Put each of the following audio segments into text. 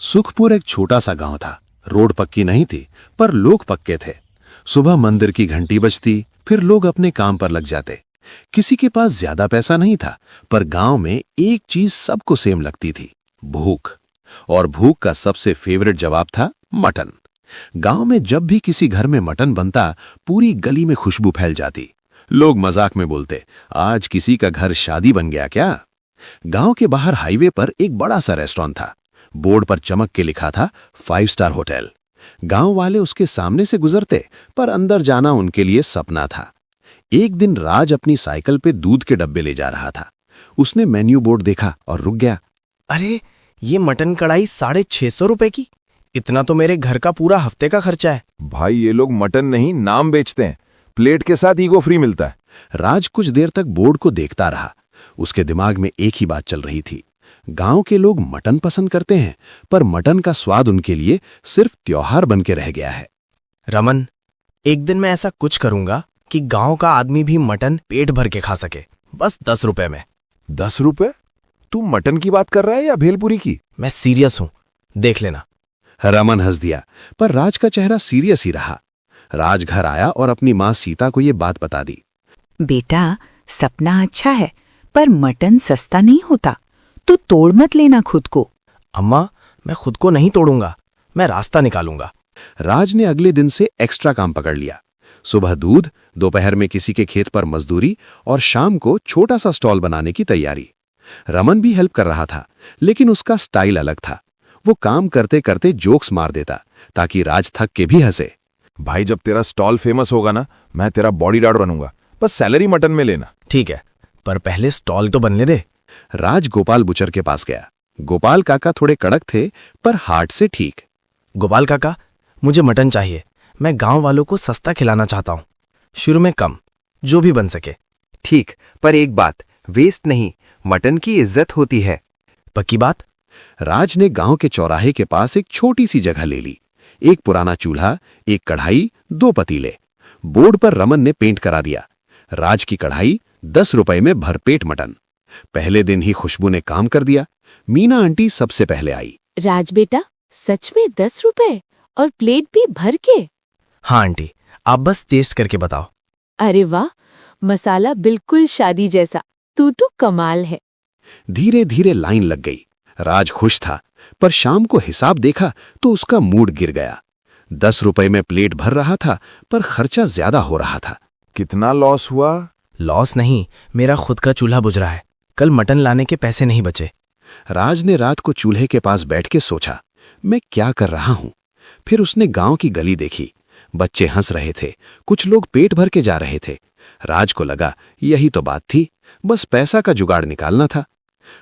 सुखपुर एक छोटा सा गांव था। रोड पक्की नहीं थी, पर लोग पक्के थे। सुबह मंदिर की घंटी बजती, फिर लोग अपने काम पर लग जाते। किसी के पास ज्यादा पैसा नहीं था, पर गांव में एक चीज सबको सेम लगती थी, भूख। और भूख का सबसे फेवरेट जवाब था मटन। गांव में जब भी किसी घर में मटन बनता, पूरी गली में खुशबू फैल जाती। लोग मजाक में बोलते, आज किसी का घर शादी बन गया क्या। गांव के बाहर हाईवे पर एक बड़ा सा रेस्टोरेंट था। बोर्ड पर चमक के लिखा था 5 स्टार होटल। गांव वाले उसके सामने से गुजरते, पर अंदर जाना उनके लिए सपना था। एक दिन राज अपनी साइकिल पे दूध के डब्बे ले जा रहा था। उसने मेन्यू बोर्ड देखा और रुक गया। अरे, ये मटन कढ़ाई 650 रुपए की। इतना तो मेरे घर का पूरा हफ्ते का खर्चा है। भाई ये लोग मटन नहीं नाम बेचते हैं। प्लेट के साथ ईगो फ्री मिलता है। राज कुछ देर तक बोर्ड को देखता रहा। उसके दिमाग में एक ही बात चल रही थी, गांव के लोग मटन पसंद करते हैं, पर मटन का स्वाद उनके लिए सिर्फ त्योहार बन के रह गया है। रमन, एक दिन मैं ऐसा कुछ करूंगा कि गांव का आदमी भी मटन पेट भर के खा सके, बस 10 रुपए में। 10 रुपए? तू मटन की बात कर रहा है या भेलपुरी की? मैं सीरियस हूं, देख लेना। रमन हंस दिया, पर राज का चेहरा सीरियस ही रहा। राज घर आया और अपनी मां सीता को ये बात बता दी। बेटा, सपना अच्छा है, पर मटन सस्ता नहीं होता। तू तोड़ मत लेना खुद को। अम्मा, मैं खुद को नहीं तोड़ूंगा, मैं रास्ता निकालूंगा। राज ने अगले दिन से एक्स्ट्रा काम पकड़ लिया। सुबह दूध, दोपहर में किसी के खेत पर मजदूरी और शाम को छोटा सा स्टॉल बनाने की तैयारी। रमन भी हेल्प कर रहा था, लेकिन उसका स्टाइल अलग था। वो काम करते करते जोक्स मार देता, ताकि राज थक के भी हंसे। भाई जब तेरा स्टॉल फेमस होगा ना, मैं तेरा बॉडीगार्ड बनूंगा। बस सैलरी मटन में लेना। ठीक है, पर पहले स्टॉल तो बनने दे। राज गोपाल बुचर के पास गया। गोपाल काका थोड़े कड़क थे, पर हार्ट से ठीक। गोपाल काका, मुझे मटन चाहिए। मैं गांव वालों को सस्ता खिलाना चाहता हूँ, शुरू में कम, जो भी बन सके। ठीक, पर एक बात, वेस्ट नहीं, मटन की इज्जत होती है। पक्की बात? राज ने गांव के चौराहे के पास एक छोटी सी जगह ले ली। एक पुराना चूल्हा, एक कढ़ाई, 2 पतीले। बोर्ड पर रमन ने पेंट करा दिया, राज की कढ़ाई 10 रुपए में भरपेट मटन। पहले दिन ही खुशबू ने काम कर दिया। मीना आंटी सबसे पहले आई। राज बेटा, सच में 10 रुपए और प्लेट भी भर के? हाँ आंटी, आप बस टेस्ट करके बताओ। अरे वाह, मसाला बिल्कुल शादी जैसा। तू तो कमाल है। धीरे धीरे लाइन लग गई। राज खुश था, पर शाम को हिसाब देखा तो उसका मूड गिर गया। 10 रुपए में प्लेट भर रहा था, पर खर्चा ज्यादा हो रहा था। कितना लॉस हुआ? लॉस नहीं, मेरा खुद का चूल्हा बुझ रहा है। कल मटन लाने के पैसे नहीं बचे। राज ने रात को चूल्हे के पास बैठ के सोचा, मैं क्या कर रहा हूं। फिर उसने गांव की गली देखी। बच्चे हंस रहे थे, कुछ लोग पेट भर के जा रहे थे। राज को लगा यही तो बात थी, बस पैसा का जुगाड़ निकालना था।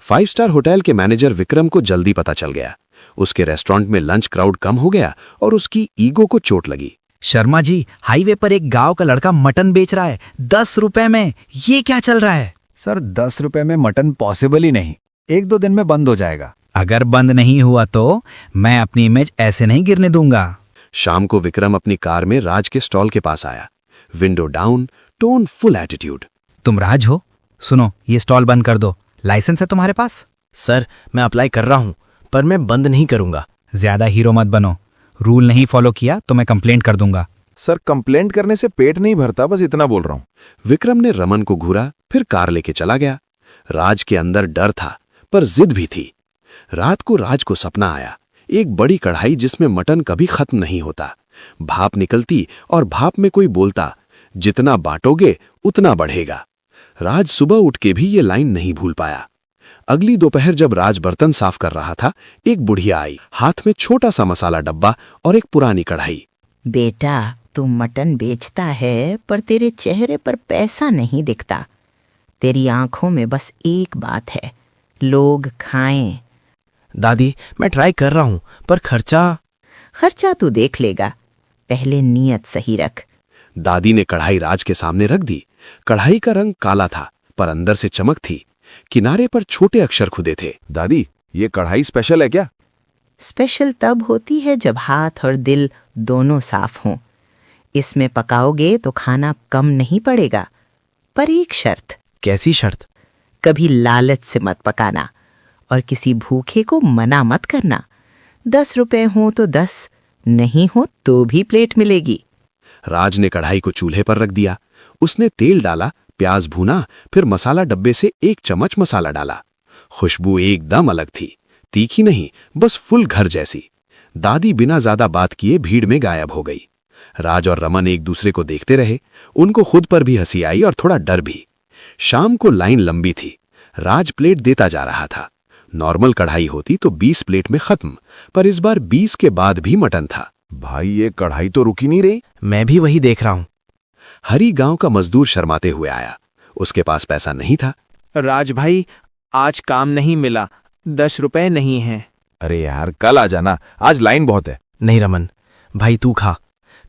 5 स्टार होटल के मैनेजर विक्रम को जल्दी पता चल गया। उसके रेस्टोरेंट में लंच क्राउड कम हो गया और उसकी ईगो को चोट लगी। शर्मा जी, हाईवे पर एक गांव का लड़का मटन बेच रहा है 10 रुपए में। ये क्या चल रहा है? सर, 10 रुपए में मटन पॉसिबल ही नहीं। 1-2 दिन में बंद हो जाएगा। अगर बंद नहीं हुआ तो मैं अपनी इमेज ऐसे नहीं गिरने दूंगा। शाम को विक्रम अपनी कार में राज के स्टॉल के पास आया। Window down, tone full attitude. तुम राज हो? सुनो, ये स्टॉल बंद कर दो। लाइसेंस है तुम्हारे पास? सर, मैं अप्लाई कर रहा हूं, पर मैं बंद नहीं करूंगा। ज्यादा हीरो मत बनो। रूल नहीं फॉलो किया तो मैं कंप्लेंट कर दूंगा। सर, कंप्लेंट करने से पेट नहीं भरता, बस इतना बोल रहा हूं। विक्रम ने रमन को घूरा, फिर कार लेके चला गया। राज के अंदर डर था, पर जिद भी थी। रात को राज को सपना आया, एक बड़ी कढ़ाई जिसमें मटन कभी खत्म नहीं होता। भाप निकलती और भाप में कोई बोलता, जितना बांटोगे उतना बढ़ेगा। राज सुबह उठ के भी ये लाइन नहीं भूल पाया। अगली दोपहर जब राज बर्तन साफ कर रहा था, एक बुढ़िया आई, हाथ में छोटा सा मसाला डब्बा और एक पुरानी कढ़ाई। बेटा, तू मटन बेचता है, पर तेरे चेहरे पर पैसा नहीं दिखता। तेरी आंखों में बस एक बात है, लोग खाएं। दादी, मैं ट्राई कर रहा हूं, पर खर्चा तू देख लेगा, पहले नीयत सही रख। दादी ने कढ़ाई राज के सामने रख दी। कढ़ाई का रंग काला था, पर अंदर से चमक थी। किनारे पर छोटे अक्षर खुदे थे। दादी, ये कढ़ाई स्पेशल है क्या? स्पेशल तब होती है जब हाथ और दिल दोनों साफ हों। इसमें पकाओगे तो खाना कम नहीं पड़ेगा, पर एक शर्त। कैसी शर्त? कभी लालच से मत पकाना और किसी भूखे को मना मत करना। 10 रुपए हो तो 10, नहीं हो तो भी प्लेट मिलेगी। राज ने कढ़ाई को चूल्हे पर रख दिया। उसने तेल डाला, प्याज भूना, फिर मसाला डब्बे से 1 चम्मच मसाला डाला। खुशबू एकदम अलग थी, तीखी नहीं, बस फुल घर जैसी। दादी बिना ज्यादा बात किए भीड़ में गायब हो गई। राज और रमन एक दूसरे को देखते रहे। उनको खुद पर भी हंसी आई और थोड़ा डर भी। शाम को लाइन लंबी थी। राज प्लेट देता जा रहा था। नॉर्मल कढ़ाई होती तो 20 प्लेट में खत्म, पर इस बार 20 के बाद भी मटन था। भाई ये कढ़ाई तो रुकी नहीं रही। मैं भी वही देख रहा हूं। हरी गांव का मजदूर शर्माते हुए आया। उसके पास पैसा नहीं था। राज भाई, आज काम नहीं मिला, 10 रुपए नहीं हैं। अरे यार कल आ जाना, आज लाइन बहुत है। नहीं रमन, भाई तू खा,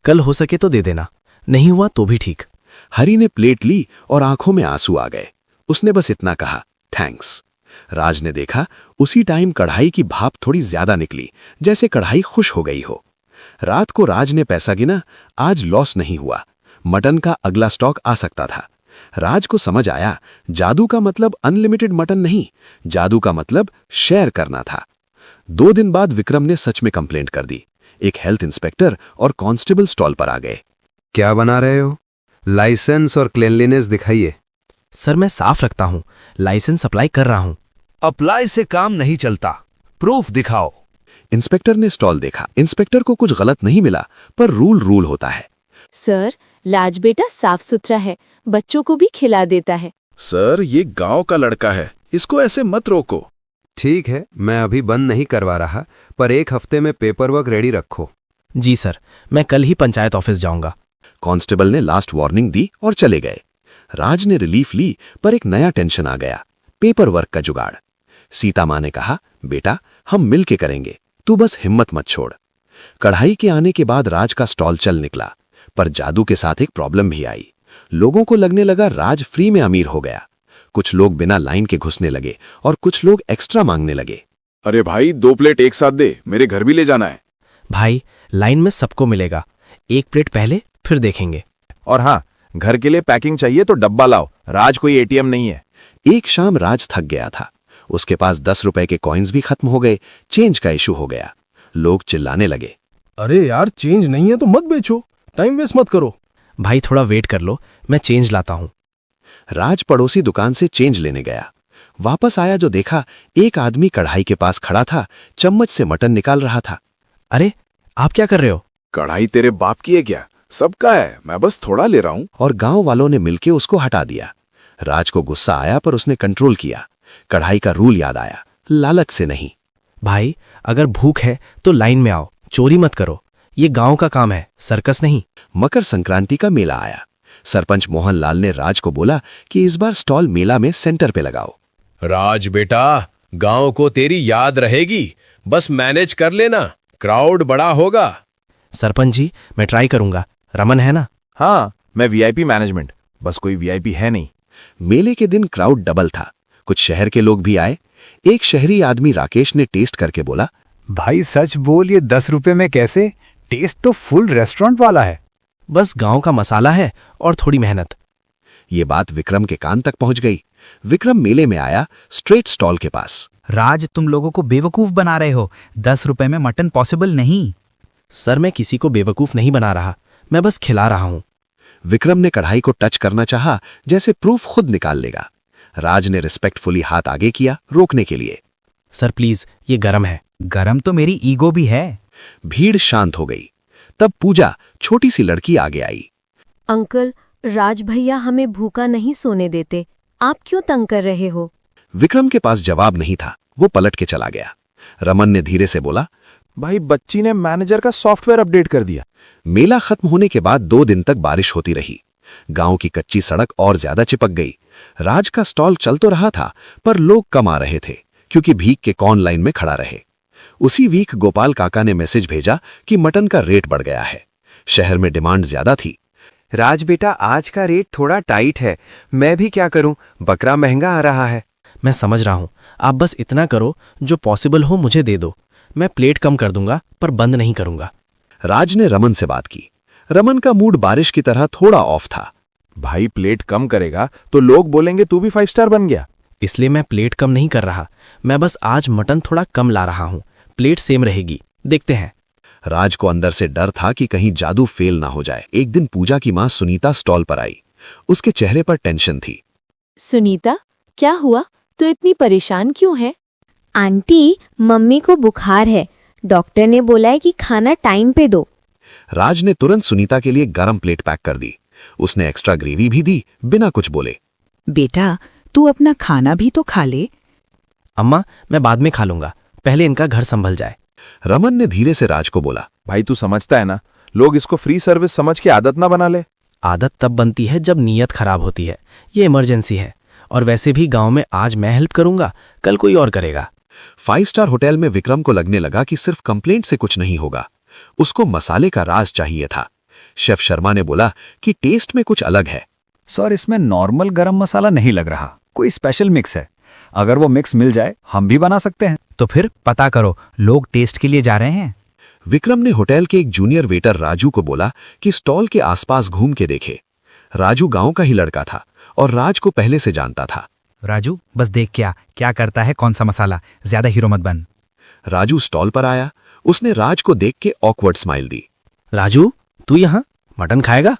कल हो सके तो दे देना, नहीं हुआ तो भी ठीक। हरी ने प्लेट ली और आंखों में आंसू आ गए। उसने बस इतना कहा, थैंक्स। राज ने देखा, उसी टाइम कढ़ाई की भाप थोड़ी ज्यादा निकली, जैसे कढ़ाई खुश हो गई हो। रात को राज ने पैसा गिना, आज लॉस नहीं हुआ। मटन का अगला स्टॉक आ सकता था। राज को समझ आया, जादू का मतलब अनलिमिटेड मटन नहीं, जादू का मतलब शेयर करना था। 2 दिन बाद विक्रम ने सच में कंप्लेंट कर दी। एक हेल्थ इंस्पेक्टर और कांस्टेबल स्टॉल पर आ गए। क्या बना रहे हो? लाइसेंस और क्लीनलीनेस दिखाइए। सर मैं साफ रखता हूं, लाइसेंस अप्लाई कर रहा हूं। अप्लाई से काम नहीं चलता, प्रूफ दिखाओ। इंस्पेक्टर ने स्टॉल देखा। इंस्पेक्टर को कुछ गलत नहीं मिला, पर रूल होता है। सर, लाज बेटा साफ सुथरा है, बच्चों को भी खिला देता है। सर ये गांव का लड़का है, इसको ऐसे मत रोको। ठीक है, मैं अभी बंद नहीं करवा रहा, पर 1 हफ्ते में पेपर वर्क रेडी रखो। जी सर, मैं कल ही पंचायत ऑफिस जाऊंगा। कांस्टेबल ने लास्ट वार्निंग दी और चले गए। राज ने रिलीफ ली, पर एक नया टेंशन आ गया, पेपर वर्क का जुगाड़। सीता माँ ने कहा, बेटा हम मिल के करेंगे, तू बस हिम्मत मत छोड़। कढ़ाई के आने के बाद राज का स्टॉल चल निकला, पर जादू के साथ एक प्रॉब्लम भी आई। लोगों को लगने लगा राज फ्री में अमीर हो गया। कुछ लोग बिना लाइन के घुसने लगे और कुछ लोग एक्स्ट्रा मांगने लगे। अरे भाई 2 प्लेट एक साथ दे, मेरे घर भी ले जाना है। भाई लाइन में सबको मिलेगा, 1 प्लेट पहले फिर देखेंगे। और हाँ, घर के लिए पैकिंग चाहिए तो डब्बा लाओ, राज कोई एटीएम नहीं है। एक शाम राज थक गया था। उसके पास 10 रुपए के कॉइन्स भी खत्म हो गए। चेंज का इशू हो गया। लोग चिल्लाने लगे, अरे यार चेंज नहीं है तो मत बेचो, टाइम वेस्ट मत करो। भाई थोड़ा वेट कर लो, मैं चेंज लाता हूं। राज पड़ोसी दुकान से चेंज लेने गया। वापस आया जो देखा, एक आदमी कढ़ाई के पास खड़ा था, चम्मच से मटन निकाल रहा था। अरे आप क्या कर रहे हो? कढ़ाई तेरे बाप की है क्या? सबका है, मैं बस थोड़ा ले रहा हूं। और गांव वालों ने मिलके उसको हटा दिया। राज को गुस्सा आया, पर उसने कंट्रोल किया। कढ़ाई का रूल याद आया, लालच से नहीं। भाई अगर भूख है तो लाइन में आओ, चोरी मत करो, ये गांव का काम है, सर्कस नहीं। मकर संक्रांति का मेला आया। सरपंच मोहनलाल ने राज को बोला कि इस बार स्टॉल मेला में सेंटर पे लगाओ। राज बेटा, गांव को तेरी याद रहेगी, बस मैनेज कर लेना, क्राउड बड़ा होगा। सरपंच जी मैं ट्राई करूंगा, रमन है ना? हाँ, मैं वीआईपी मैनेजमेंट, बस कोई वीआईपी है नहीं। मेले के दिन क्राउड डबल था। कुछ शहर के लोग भी आए। एक शहरी आदमी राकेश ने टेस्ट करके बोला, भाई सच बोल, ये 10 रुपए में कैसे? टेस्ट तो फुल रेस्टोरेंट वाला है। बस गांव का मसाला है और थोड़ी मेहनत। ये बात विक्रम के कान तक पहुंच गई। विक्रम मेले में आया, स्ट्रेट स्टॉल के पास। राज तुम लोगों को बेवकूफ बना रहे हो, 10 रुपए में मटन पॉसिबल नहीं। सर मैं किसी को बेवकूफ नहीं बना रहा, मैं बस खिला रहा हूं। विक्रम ने कढ़ाई को टच करना चाहा, जैसे प्रूफ खुद निकाल लेगा। राज ने रिस्पेक्टफुली हाथ आगे किया, रोकने के लिए। सर प्लीज, ये गरम है। गरम तो मेरी ईगो भी है। भीड़ शांत हो गई। तब पूजा, छोटी सी लड़की, आगे आई। अंकल, राज भैया हमें भूखा नहीं सोने देते, आप क्यों तंग कर रहे हो? विक्रम के पास जवाब नहीं था, वो पलट के चला गया। रमन ने धीरे से बोला, भाई बच्ची ने मैनेजर का सॉफ्टवेयर अपडेट कर दिया। मेला खत्म होने के बाद 2 दिन तक बारिश होती रही। गांव की कच्ची सड़क और ज्यादा चिपक गई। राज का स्टॉल चल तो रहा था, पर लोग कम आ रहे थे, क्योंकि भीख के कौन लाइन में खड़ा रहे। उसी वीक गोपाल काका ने मैसेज भेजा कि मटन का रेट बढ़ गया है। शहर में डिमांड ज्यादा थी। राज बेटा, आज का रेट थोड़ा टाइट है, मैं भी क्या करूं, बकरा महंगा आ रहा है। मैं समझ रहा हूं, आप बस इतना करो, जो पॉसिबल हो मुझे दे दो, मैं प्लेट कम कर दूंगा, पर बंद नहीं करूंगा। राज ने रमन से बात की। रमन का मूड बारिश की तरह थोड़ा ऑफ था। भाई प्लेट कम करेगा तो लोग बोलेंगे तू भी 5 स्टार बन गया। इसलिए मैं प्लेट कम नहीं कर रहा, मैं बस आज मटन थोड़ा कम ला रहा हूं, प्लेट सेम रहेगी। देखते हैं। राज को अंदर से डर था कि कहीं जादू फेल ना हो जाए। एक दिन पूजा की मां सुनीता स्टॉल पर आई। उसके चेहरे पर टेंशन थी। सुनीता, क्या हुआ? तू इतनी परेशान क्यों है? आंटी, मम्मी को बुखार है। डॉक्टर ने बोला है कि खाना टाइम पे दो। राज ने तुरंत सुनीता के लिए गरम प्लेट पैक कर दी। उसने एक्स्ट्रा ग्रेवी भी दी, बिना कुछ बोले। बेटा, तू अपना खाना भी तो खा ले। अम्मा, मैं बाद में खा लूंगा, पहले इनका घर संभल जाए। रमन ने धीरे से राज को बोला, भाई तू समझता है ना, लोग इसको फ्री सर्विस समझ के आदत ना बना ले। आदत तब बनती है जब नीयत खराब होती है। ये इमरजेंसी है, और वैसे भी गांव में आज मैं हेल्प करूंगा, कल कोई और करेगा। 5 स्टार होटल में विक्रम को लगने लगा कि सिर्फ कंप्लेंट से कुछ नहीं होगा। उसको मसाले का राज चाहिए था। शेफ शर्मा ने बोला कि टेस्ट में कुछ अलग है। सर, इसमें नॉर्मल गरम मसाला नहीं लग रहा, कोई स्पेशल मिक्स है। अगर वो मिक्स मिल जाए हम भी बना सकते हैं। तो फिर पता करो, लोग टेस्ट के लिए जा रहे हैं। विक्रम ने होटल के एक जूनियर वेटर राजू को बोला कि स्टॉल के आसपास घूम के देखे। राजू गांव का ही लड़का था और राज को पहले से जानता था। राजू, बस देख क्या करता है, कौन सा मसाला, ज्यादा हीरो मत बन। राजू स्टॉल पर आया। उसने राज को देख के ऑकवर्ड स्माइल दी। राजू, तू यहाँ मटन खाएगा?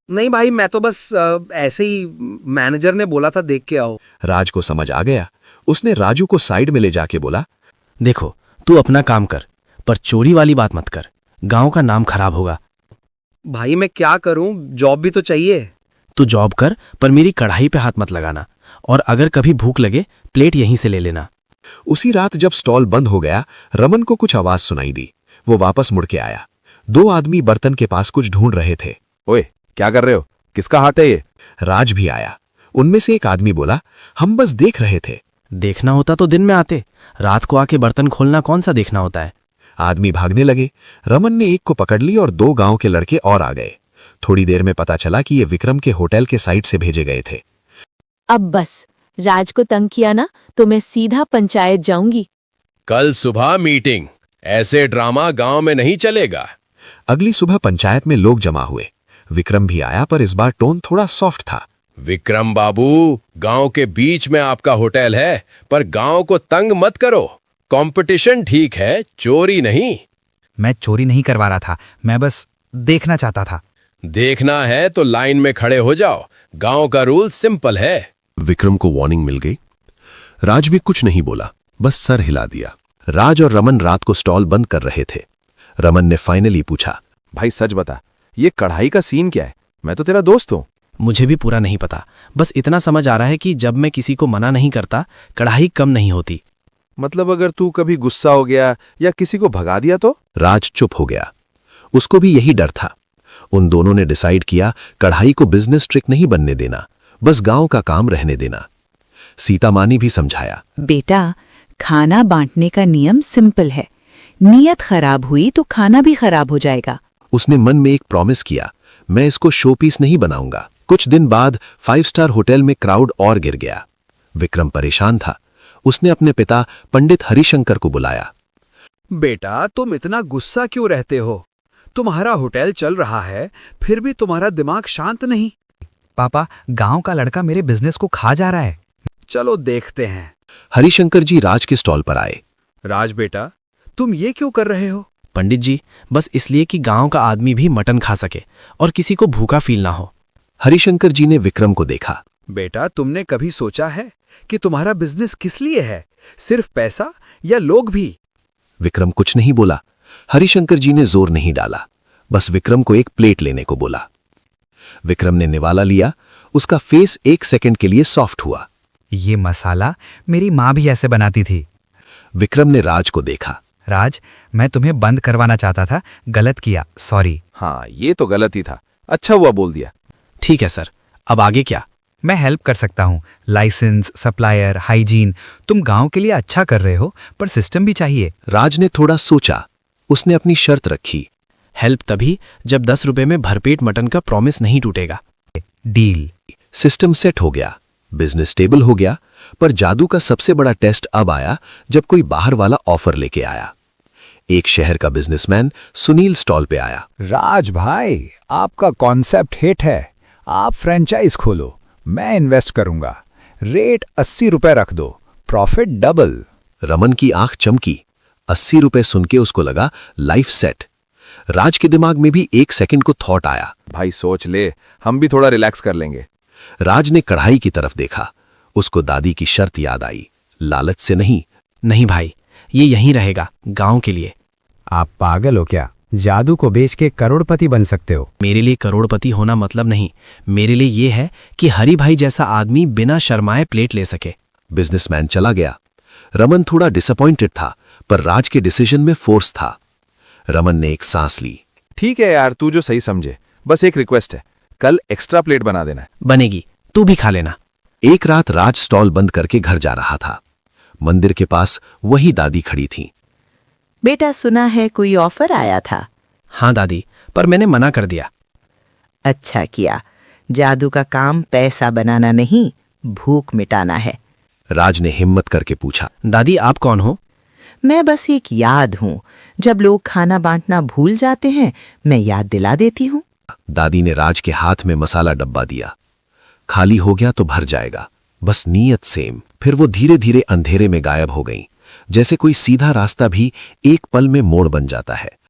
नहीं भाई, मैं तो बस ऐसे ही, मैनेजर ने बोला था देख के आओ। राज को समझ आ गया। उसने राजू को साइड में ले जाके बोला, देखो, तू अपना काम कर, पर चोरी वाली बात मत कर, गांव का नाम खराब होगा। भाई मैं क्या करूं, जॉब भी तो चाहिए। तू जॉब कर, पर मेरी कढ़ाई पे हाथ मत लगाना, और अगर कभी भूख लगे प्लेट यहीं से ले लेना। उसी रात जब स्टॉल बंद हो गया, रमन को कुछ आवाज सुनाई दी। वो वापस मुड़ के आया। 2 आदमी बर्तन के पास कुछ ढूंढ रहे थे। ओए, क्या कर रहे हो? किसका हाथ है ये? राज भी आया। उनमें से एक आदमी बोला, हम बस देख रहे थे। देखना होता तो दिन में आते, रात को आके बर्तन खोलना कौन सा देखना होता है। आदमी भागने लगे। रमन ने एक को पकड़ ली और 2 गांव के लड़के और आ गए। थोड़ी देर में पता चला कि ये विक्रम के होटल के साइड से भेजे गए थे। अब बस, राज को तंग किया ना तो मैं सीधा पंचायत जाऊंगी। कल सुबह मीटिंग। ऐसे ड्रामा गांव में नहीं चलेगा। अगली सुबह पंचायत में लोग जमा हुए। विक्रम भी आया, पर इस बार टोन थोड़ा सॉफ्ट था। विक्रम बाबू, गांव के बीच में आपका होटल है, पर गांव को तंग मत करो। कंपटीशन ठीक है, चोरी नहीं। मैं चोरी नहीं करवा रहा था, मैं बस देखना चाहता था। देखना है तो लाइन में खड़े हो जाओ। गांव का रूल सिंपल है। विक्रम को वार्निंग मिल गई। राज भी कुछ नहीं बोला, बस सर हिला दिया। राज और रमन रात को स्टॉल बंद कर रहे थे। रमन ने फाइनली पूछा, भाई सच बता, ये कढ़ाई का सीन क्या है? मैं तो तेरा दोस्त हूं। मुझे भी पूरा नहीं पता, बस इतना समझ आ रहा है कि जब मैं किसी को मना नहीं करता, कढ़ाई कम नहीं होती। मतलब अगर तू कभी गुस्सा हो गया या किसी को भगा दिया तो? राज चुप हो गया। उसको भी यही डर था। उन दोनों ने डिसाइड किया, कढ़ाई को बिजनेस ट्रिक नहीं बनने देना, बस गांव का काम रहने देना। सीता माँ ने भी समझाया, बेटा, खाना बांटने का नियम सिंपल है। नीयत खराब हुई तो खाना भी खराब हो जाएगा। उसने मन में एक प्रॉमिस किया, मैं इसको शो पीस नहीं बनाऊंगा। कुछ दिन बाद 5 स्टार होटल में क्राउड और गिर गया। विक्रम परेशान था। उसने अपने पिता पंडित हरिशंकर को बुलाया। बेटा, तुम इतना गुस्सा क्यों रहते हो? तुम्हारा होटल चल रहा है, फिर भी तुम्हारा दिमाग शांत नहीं। पापा, गांव का लड़का मेरे बिजनेस को खा जा रहा है। चलो देखते हैं। हरिशंकर जी राज के स्टॉल पर आए। राज बेटा, तुम ये क्यों कर रहे हो? पंडित जी, बस इसलिए कि गांव का आदमी भी मटन खा सके और किसी को भूखा फील ना हो। हरिशंकर जी ने विक्रम को देखा। बेटा, तुमने कभी सोचा है कि तुम्हारा बिजनेस किस लिए है? सिर्फ पैसा या लोग भी? विक्रम कुछ नहीं बोला। हरिशंकर जी ने जोर नहीं डाला, बस विक्रम को एक प्लेट लेने को बोला। विक्रम ने निवाला लिया। उसका फेस 1 सेकंड के लिए सॉफ्ट हुआ। ये मसाला मेरी माँ भी ऐसे बनाती थी। विक्रम ने राज को देखा। राज, मैं तुम्हें बंद करवाना चाहता था, गलत किया, सॉरी। हाँ, ये तो गलत ही था। अच्छा हुआ बोल दिया। ठीक है सर, अब आगे क्या? मैं हेल्प कर सकता हूँ। Licence, supplier, hygiene. तुम गांव के लिए अच्छा कर रहे हो, पर सिस्टम भी चाहिए। राज ने थोड़ा सोचा। उसने अपनी शर्त रखी। हेल्प तभी जब 10 रुपए में भरपेट मटन का प्रॉमिस नहीं टूटेगा। डील। सिस्टम सेट हो गया, बिजनेस स्टेबल हो गया। पर जादू का सबसे बड़ा टेस्ट अब आया जब कोई बाहर वाला ऑफर लेके आया। एक शहर का बिजनेसमैन सुनील स्टॉल पे आया। राज भाई, आपका कॉन्सेप्ट हिट है। आप फ्रेंचाइज खोलो, मैं इन्वेस्ट करूंगा। रेट 80 रुपए रख दो, प्रॉफिट डबल। रमन की आंख चमकी। ₹80 सुन के उसको लगा लाइफ सेट। राज के दिमाग में भी 1 सेकंड को थॉट आया। भाई सोच ले, हम भी थोड़ा रिलैक्स कर लेंगे। राज ने कढ़ाई की तरफ देखा। उसको दादी की शर्त याद आई, लालच से नहीं। नहीं भाई, ये यहीं रहेगा, गांव के लिए। आप पागल हो क्या? जादू को बेच के करोड़पति बन सकते हो। मेरे लिए करोड़पति होना मतलब नहीं, मेरे लिए ये है कि हरी भाई जैसा आदमी बिना शर्माए प्लेट ले सके। बिजनेसमैन चला गया। रमन थोड़ा डिसअपॉइंटेड था, पर राज के डिसीजन में फोर्स था। रमन ने एक सांस ली। ठीक है यार, तू जो सही समझे। बस एक रिक्वेस्ट है, कल एक्स्ट्रा प्लेट बना देना। बनेगी, तू भी खा लेना। एक रात राज स्टॉल बंद करके घर जा रहा था। मंदिर के पास वही दादी खड़ी थी। बेटा, सुना है कोई ऑफर आया था? हाँ दादी, पर मैंने मना कर दिया। अच्छा किया। जादू का काम पैसा बनाना नहीं, भूख मिटाना है। राज ने हिम्मत करके पूछा, दादी आप कौन हो? मैं बस एक याद हूं। जब लोग खाना बांटना भूल जाते हैं, मैं याद दिला देती हूँ। दादी ने राज के हाथ में मसाला डब्बा दिया। खाली हो गया तो भर जाएगा, बस नीयत सेम। फिर वो धीरे धीरे अंधेरे में गायब हो गई, जैसे कोई सीधा रास्ता भी एक पल में मोड़ बन जाता है।